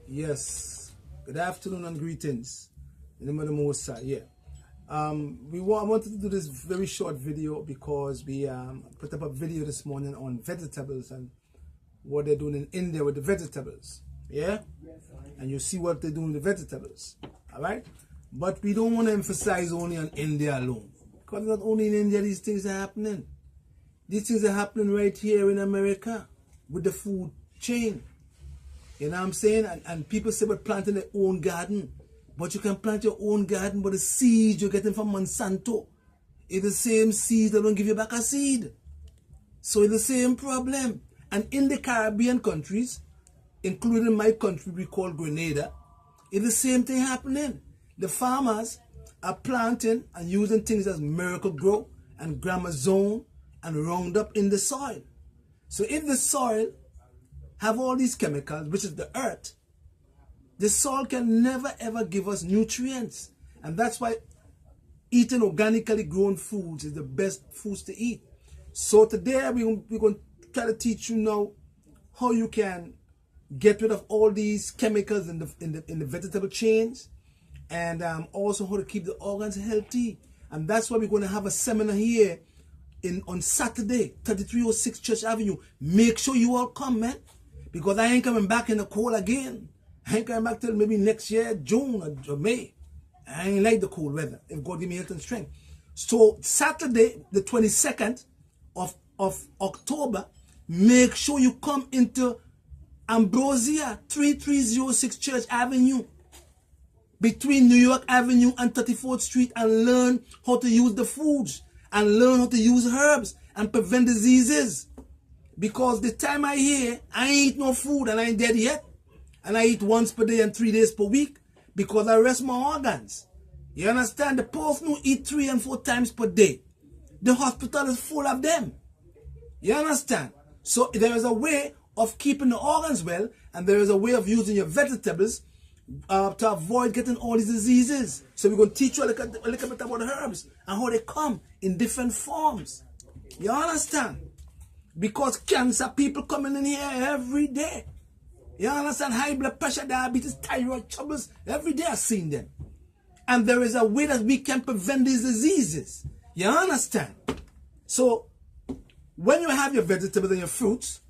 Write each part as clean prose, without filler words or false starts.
Yes. Good afternoon and greetings. In the name of the Most High. Yeah. I wanted to do this very short video because we put up a video this morning on vegetables and what they're doing in India with the vegetables. Yeah? And you see what they're doing with the vegetables. Alright? But we don't want to emphasize only on India alone. Because not only in India these things are happening. These things are happening right here in America with the food chain. You know what I'm saying? And people say about planting their own garden. But you can plant your own garden, but the seeds you're getting from Monsanto is the same seeds that don't give you back a seed. So it's the same problem. And in the Caribbean countries, including my country we call Grenada, it's the same thing happening. The farmers are planting and using things as Miracle Grow and Gramazone and Roundup in the soil. So if the soil have all these chemicals, which is the earth, the soil can never ever give us nutrients. And that's why eating organically grown foods is the best foods to eat. So today we're going to try to teach you now how you can get rid of all these chemicals in the vegetable chains, and also how to keep the organs healthy. And that's why we're going to have a seminar here on Saturday, 3306 Church Avenue. Make sure you all come, man, because I ain't coming back in the cold again. I ain't coming back till maybe next year, June or May. I ain't like the cold weather, if God give me health and strength. So Saturday, the 22nd of October, make sure you come into Ambrosia, 3306 Church Avenue, between New York Avenue and 34th Street, and learn how to use the foods and learn how to use herbs and prevent diseases. Because the time I hear, I ain't eat no food and I ain't dead yet. And I eat once per day and 3 days per week because I rest my organs. You understand? The person who eat 3 and 4 times per day, the hospital is full of them. You understand? So there is a way of keeping the organs well, and there is a way of using your vegetables to avoid getting all these diseases. So we're going to teach you a little bit about herbs and how they come in different forms. You understand? Because cancer people coming in here every day. You understand? High blood pressure, diabetes, thyroid troubles. Every day I've seen them. And there is a way that we can prevent these diseases. You understand? So, when you have your vegetables and your fruits,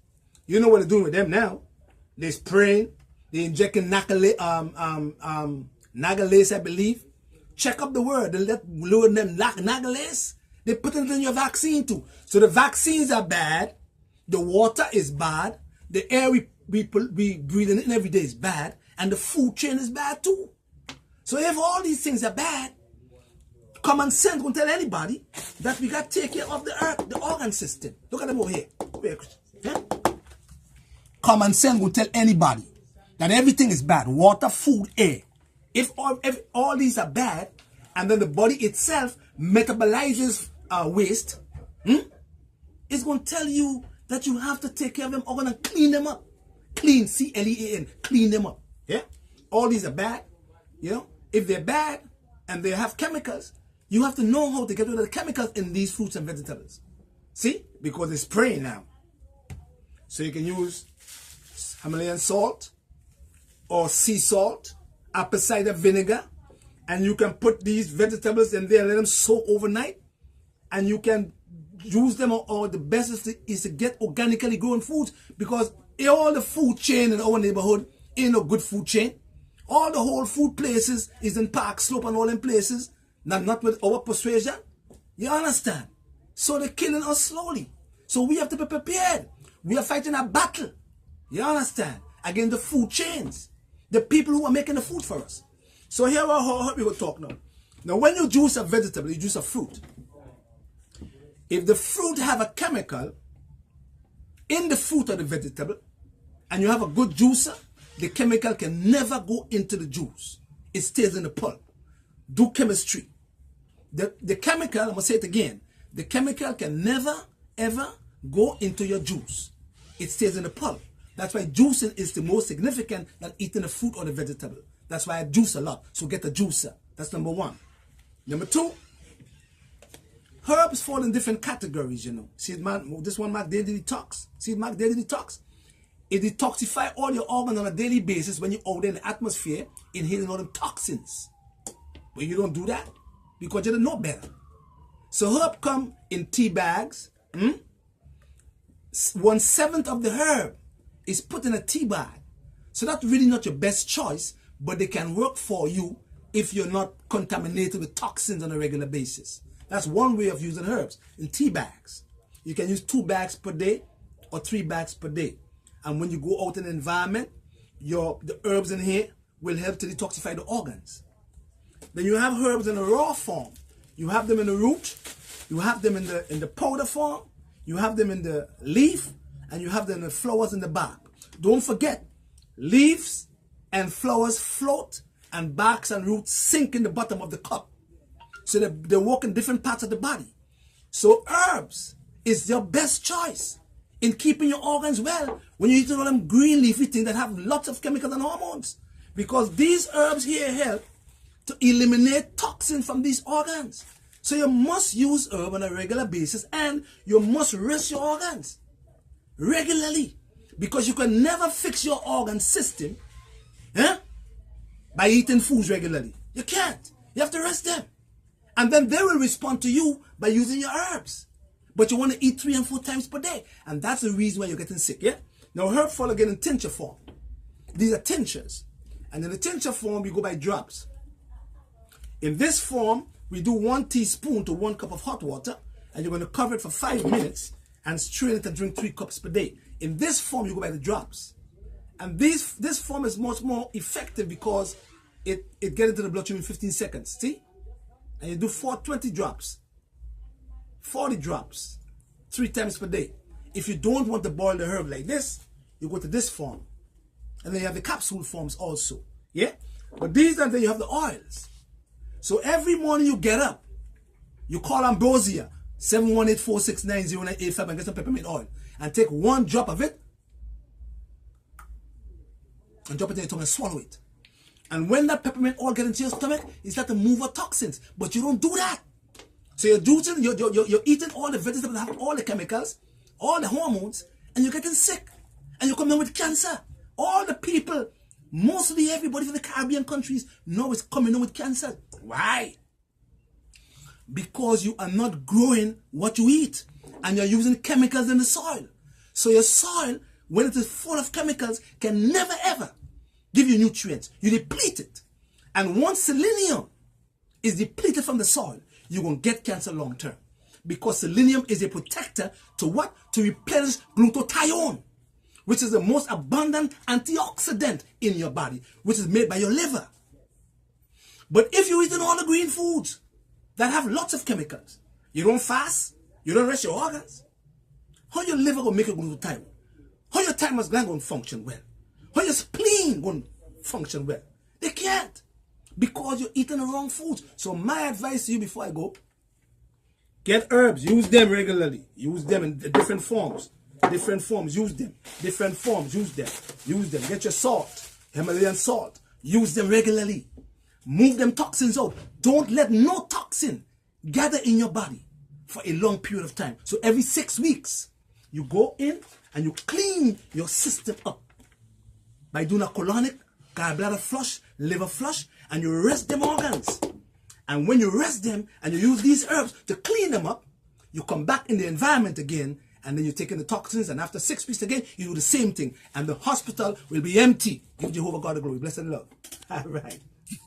you know what they're doing with them now. They're spraying. They're injecting Nagalase, I believe. Check up the word. They let load them Nagalase. They put it in your vaccine too. So the vaccines are bad. The water is bad. The air we breathe in every day is bad, and the food chain is bad too. So if all these things are bad, common sense will tell anybody that we got to take care of the earth, the organ system. Look at them over here. Yeah? Common sense will tell anybody that everything is bad. Water, food, air. If all these are bad, and then the body itself metabolizes waste, it's going to tell you that you have to take care of them organ and clean them up. Clean, C-L-E-A-N, clean them up. Yeah? All these are bad. You know? If they're bad and they have chemicals, you have to know how to get rid of the chemicals in these fruits and vegetables. See? Because it's spraying now. So you can use Himalayan salt or sea salt, apple cider vinegar, and you can put these vegetables in there and let them soak overnight, and you can use them, or the best is to get organically grown foods, because all the food chain in our neighborhood ain't no good food chain. All the whole food places is in Park Slope and all them places, not with our persuasion. You understand? So they're killing us slowly. So we have to be prepared. We are fighting a battle. You understand? Against the food chains. The people who are making the food for us. So here how we will talk now. Now when you juice a vegetable, you juice a fruit. If the fruit have a chemical in the fruit or the vegetable, and you have a good juicer, the chemical can never go into the juice. It stays in the pulp. Do chemistry. The chemical, I'm going to say it again, the chemical can never, ever go into your juice. It stays in the pulp. That's why juicing is the most significant than eating the fruit or the vegetable. That's why I juice a lot. So get a juicer. That's number one. Number two, herbs fall in different categories, you know. See, man, this one marked daily detox. See, marked daily detox. It detoxifies all your organs on a daily basis when you're out in the atmosphere, inhaling all them toxins. But you don't do that because you don't know better. So herb come in tea bags. 1/7 of the herb is put in a tea bag. So that's really not your best choice, but they can work for you if you're not contaminated with toxins on a regular basis. That's one way of using herbs, in tea bags. You can use 2 bags per day or 3 bags per day. And when you go out in the environment, the herbs in here will help to detoxify the organs. Then you have herbs in a raw form. You have them in the root, you have them in the powder form, you have them in the leaf, and you have them in the flowers in the bark. Don't forget, leaves and flowers float, and barks and roots sink in the bottom of the cup. So they work in different parts of the body. So herbs is your best choice in keeping your organs well when you eat all them green leafy things that have lots of chemicals and hormones. Because these herbs here help to eliminate toxins from these organs. So you must use herb on a regular basis, and you must rest your organs regularly, because you can never fix your organ system by eating foods regularly. You can't. You have to rest them. And then they will respond to you by using your herbs. But you want to eat 3 and 4 times per day. And that's the reason why you're getting sick, yeah? Now, herb fall again in tincture form. These are tinctures. And in the tincture form, we go by drops. In this form, we do 1 teaspoon to 1 cup of hot water. And you're going to cover it for 5 minutes and strain it and drink 3 cups per day. In this form, you go by the drops. And this form is much more effective because it gets into the bloodstream in 15 seconds. See? And you do 20 drops, 40 drops, 3 times per day. If you don't want to boil the herb like this, you go to this form. And then you have the capsule forms also. Yeah? But these, and then you have the oils. So every morning you get up, you call Ambrosia, 718-469-0985, and get some peppermint oil. And take 1 drop of it, and drop it in your tongue and swallow it. And when that peppermint oil gets into your stomach, it's like to move out toxins. But you don't do that. So you're eating all the vegetables that have all the chemicals, all the hormones, and you're getting sick. And you're coming down with cancer. All the people, mostly everybody from the Caribbean countries, know it's coming down with cancer. Why? Because you are not growing what you eat. And you're using chemicals in the soil. So your soil, when it is full of chemicals, can never ever give you nutrients. You deplete it. And once selenium is depleted from the soil, you're going to get cancer long term. Because selenium is a protector to what? To replenish glutathione, which is the most abundant antioxidant in your body, which is made by your liver. But if you're eating all the green foods that have lots of chemicals, you don't fast, you don't rest your organs, how your liver going to make a glutathione? How your thymus gland going to function well? How your spleen going to function well? They can't, because you're eating the wrong foods. So my advice to you before I go, get herbs, use them regularly. Use them in different forms. Different forms, use them. Different forms, use them. Use them. Get your salt, Himalayan salt. Use them regularly. Move them toxins out. Don't let no toxin gather in your body for a long period of time. So every 6 weeks, you go in and you clean your system up by doing a colonic, gallbladder flush, liver flush, and you rest them organs. And when you rest them and you use these herbs to clean them up, you come back in the environment again, and then you take in the toxins, and after 6 weeks again, you do the same thing. And the hospital will be empty. Give Jehovah God the glory. Blessed love. All right.